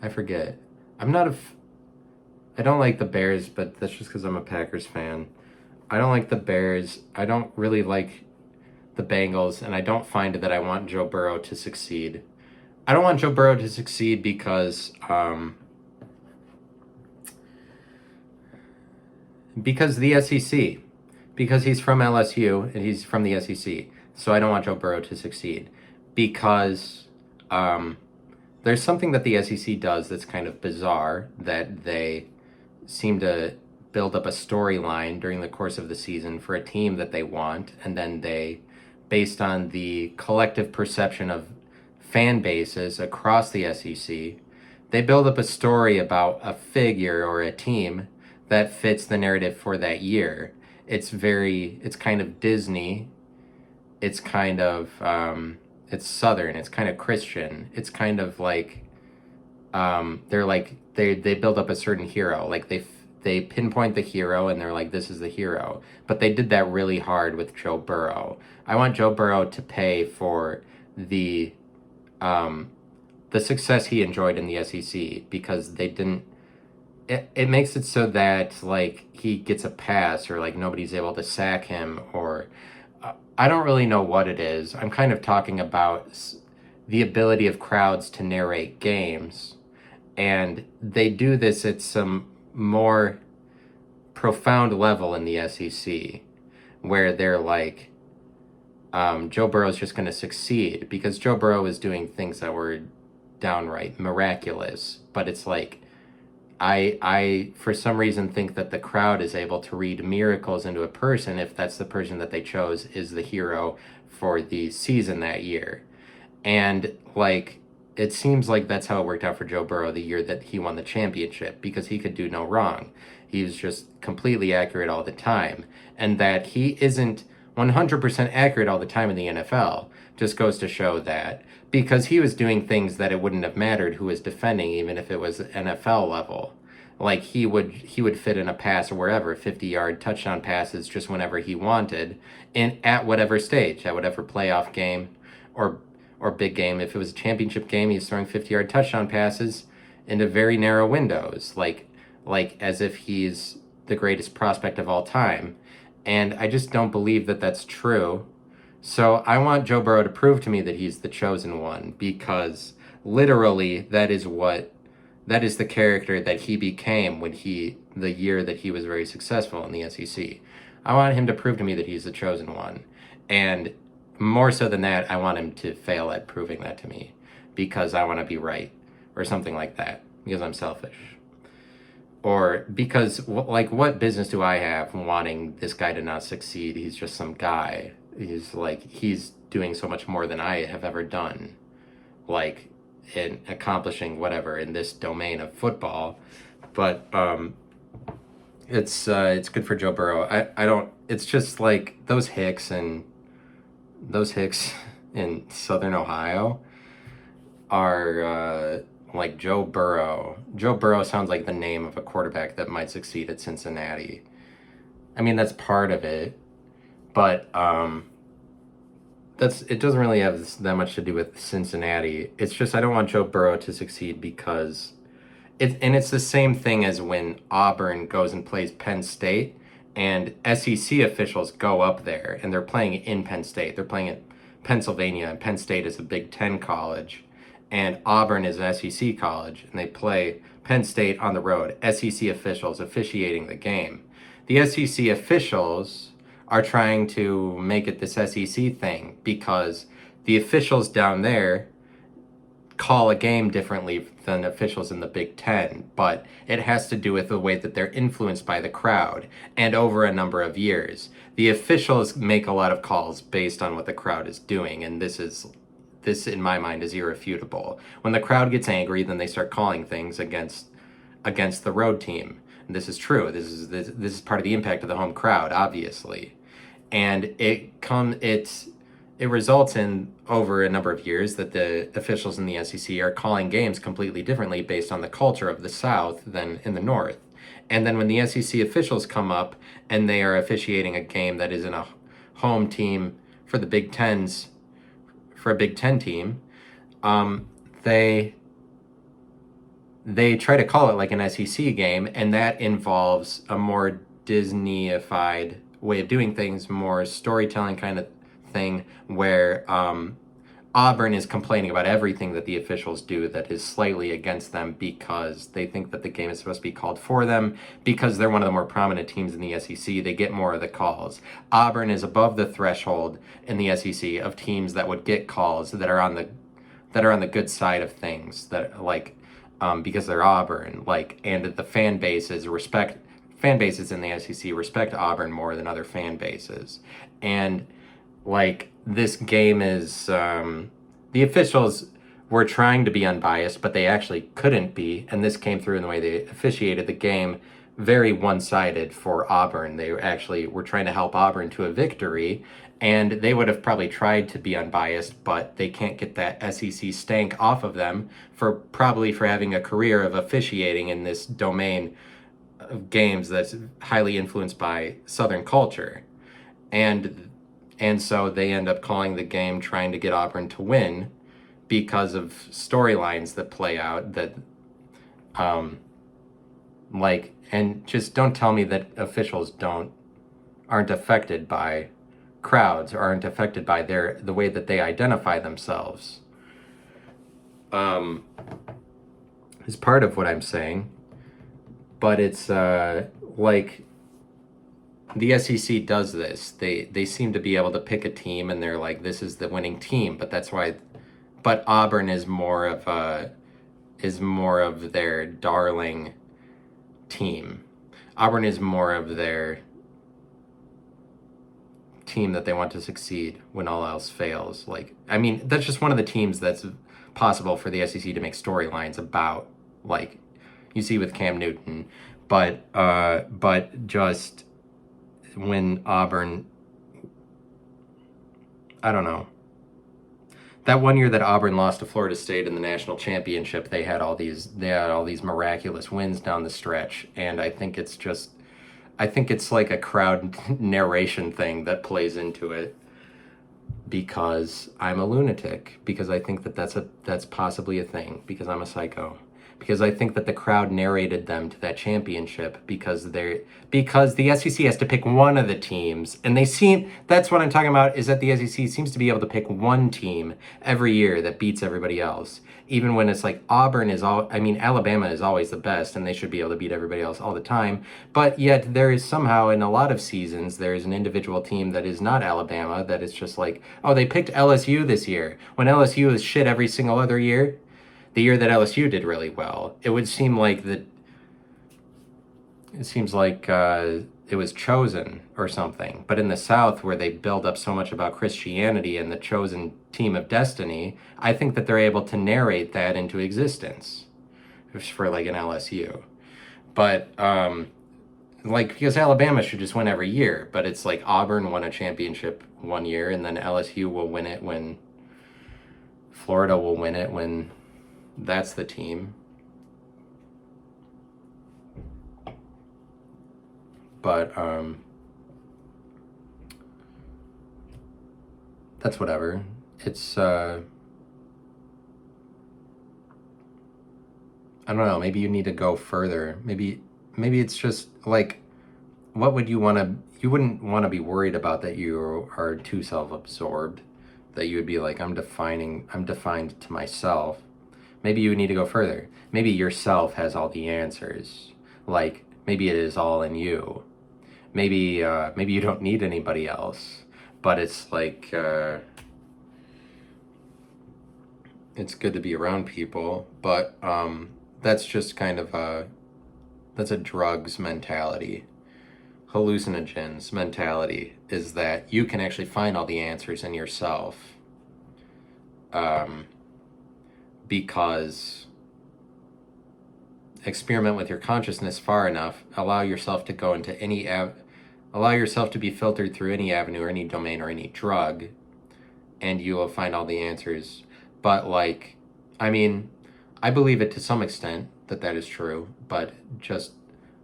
I forget. I don't like the Bears, but that's just because I'm a Packers fan. I don't like the Bears. I don't really like the Bengals, and I don't find that I want Joe Burrow to succeed. I don't want Joe Burrow to succeed because the SEC, because he's from LSU and he's from the SEC. So I don't want Joe Burrow to succeed because there's something that the SEC does that's kind of bizarre, that they seem to build up a storyline during the course of the season for a team that they want, and then they, based on the collective perception of fan bases across the SEC, they build up a story about a figure or a team that fits the narrative for that year. It's kind of Disney. It's kind of, it's Southern. It's kind of Christian. It's kind of like, they build up a certain hero. Like they pinpoint the hero and they're like, this is the hero. But they did that really hard with Joe Burrow. I want Joe Burrow to pay for the success he enjoyed in the SEC, because they didn't. It makes it so that like he gets a pass, or like nobody's able to sack him, or I don't really know what it is. I'm kind of talking about the ability of crowds to narrate games, and they do this at some more profound level in the SEC, where they're like, Joe Burrow's just going to succeed because Joe Burrow is doing things that were downright miraculous. But it's like, I for some reason think that the crowd is able to read miracles into a person if that's the person that they chose is the hero for the season that year. And like, it seems like that's how it worked out for Joe Burrow the year that he won the championship, because he could do no wrong. He was just completely accurate all the time. And that he isn't 100% accurate all the time in the NFL just goes to show that, because he was doing things that it wouldn't have mattered who was defending, even if it was NFL level. Like he would fit in a pass or wherever, 50-yard touchdown passes just whenever he wanted, and at whatever stage, at whatever playoff game or big game. If it was a championship game, he's throwing 50-yard touchdown passes into very narrow windows, like as if he's the greatest prospect of all time. And I just don't believe that that's true. So I want Joe Burrow to prove to me that he's the chosen one, because literally that is the character that he became the year that he was very successful in the SEC. I want him to prove to me that he's the chosen one. And more so than that, I want him to fail at proving that to me, because I want to be right, or something like that, because I'm selfish. Or because, like, what business do I have wanting this guy to not succeed? He's just some guy. He's doing so much more than I have ever done, like, in accomplishing whatever in this domain of football. But it's good for Joe Burrow. I don't. It's just like those Hicks in Southern Ohio are like Joe Burrow. Joe Burrow sounds like the name of a quarterback that might succeed at Cincinnati. I mean, that's part of it, but it doesn't really have that much to do with Cincinnati. It's just I don't want Joe Burrow to succeed because it's the same thing as when Auburn goes and plays Penn State and SEC officials go up there and they're playing in Penn State. They're playing in Pennsylvania, and Penn State is a Big Ten college and Auburn is an SEC college, and they play Penn State on the road. SEC officials officiating the game. The SEC officials are trying to make it this SEC thing because the officials down there call a game differently than officials in the Big Ten, but it has to do with the way that they're influenced by the crowd and over a number of years. The officials make a lot of calls based on what the crowd is doing, and this in my mind is irrefutable. When the crowd gets angry, then they start calling things against the road team. And this is true. This is part of the impact of the home crowd, obviously. And it results in, over a number of years, that the officials in the SEC are calling games completely differently based on the culture of the South than in the North. And then when the SEC officials come up and they are officiating a game that is in a home team for the Big Tens, for a Big Ten team, they try to call it like an SEC game, and that involves a more Disney-ified way of doing things, more storytelling kind of thing, where Auburn is complaining about everything that the officials do that is slightly against them because they think that the game is supposed to be called for them because they're one of the more prominent teams in the SEC. They get more of the calls. Auburn is above the threshold in the SEC of teams that would get calls that are on the good side of things, that because they're Auburn, and the fan bases in the SEC respect Auburn more than other fan bases. And this game is, the officials were trying to be unbiased, but they actually couldn't be, and this came through in the way they officiated the game, very one-sided for Auburn. They actually were trying to help Auburn to a victory, and they would have probably tried to be unbiased, but they can't get that SEC stank off of them for having a career of officiating in this domain of games that's highly influenced by Southern culture. And so they end up calling the game trying to get Auburn to win because of storylines that play out that, and just don't tell me that officials aren't affected by crowds or aren't affected by the way that they identify themselves. Is part of what I'm saying, but it's the SEC does this. They seem to be able to pick a team and they're like, this is the winning team, but Auburn is more of their darling team. Auburn is more of their team that they want to succeed when all else fails. That's just one of the teams that's possible for the SEC to make storylines about, you see with Cam Newton, but just when Auburn, I don't know. That one year that Auburn lost to Florida State in the national championship, they had all these miraculous wins down the stretch, and I think it's like a crowd narration thing that plays into it because I'm a lunatic, because I think that that's possibly a thing, because I'm a psycho. Because I think that the crowd narrated them to that championship because the SEC has to pick one of the teams, and that's what I'm talking about, is that the SEC seems to be able to pick one team every year that beats everybody else, even when it's like Alabama is always the best and they should be able to beat everybody else all the time, but yet there is somehow in a lot of seasons there is an individual team that is not Alabama that is just like, oh, they picked LSU this year when LSU is shit every single other year. The year that LSU did really well, it would seem like it was chosen or something. But in the South, where they build up so much about Christianity and the chosen team of destiny, I think that they're able to narrate that into existence for an LSU. But because Alabama should just win every year, but it's like Auburn won a championship one year, and then LSU will win it when Florida will win it when that's the team. But that's whatever. It's I don't know, maybe you need to go further. Maybe it's just like, what would you want to, you wouldn't want to be worried about that you are too self-absorbed, that you would be like, I'm defined to myself. Maybe you need to go further. Maybe yourself has all the answers. Like, maybe it is all in you. Maybe you don't need anybody else. But it's like, it's good to be around people. But that's just kind of that's a drugs mentality. Hallucinogens mentality is that you can actually find all the answers in yourself, um, because experiment with your consciousness far enough, allow yourself to go into allow yourself to be filtered through any avenue or any domain or any drug, and you will find all the answers. But like, I mean, I believe it to some extent that that is true, but just,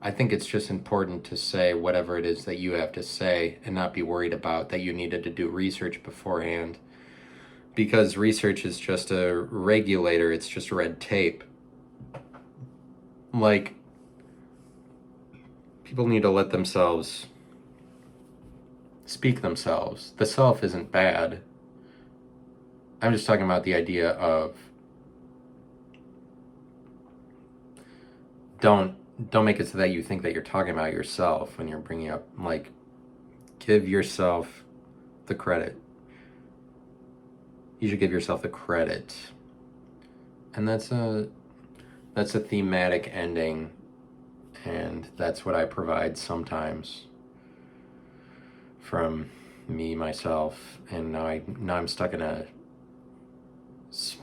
I think it's just important to say whatever it is that you have to say and not be worried about that you needed to do research beforehand, because research is just a regulator, it's just red tape. Like, people need to let themselves speak themselves. The self isn't bad. I'm just talking about the idea of don't make it so that you think that you're talking about yourself when you're bringing up, like, give yourself the credit. You should give yourself the credit. And that's a thematic ending, and that's what I provide sometimes from me, myself, and now I'm stuck in a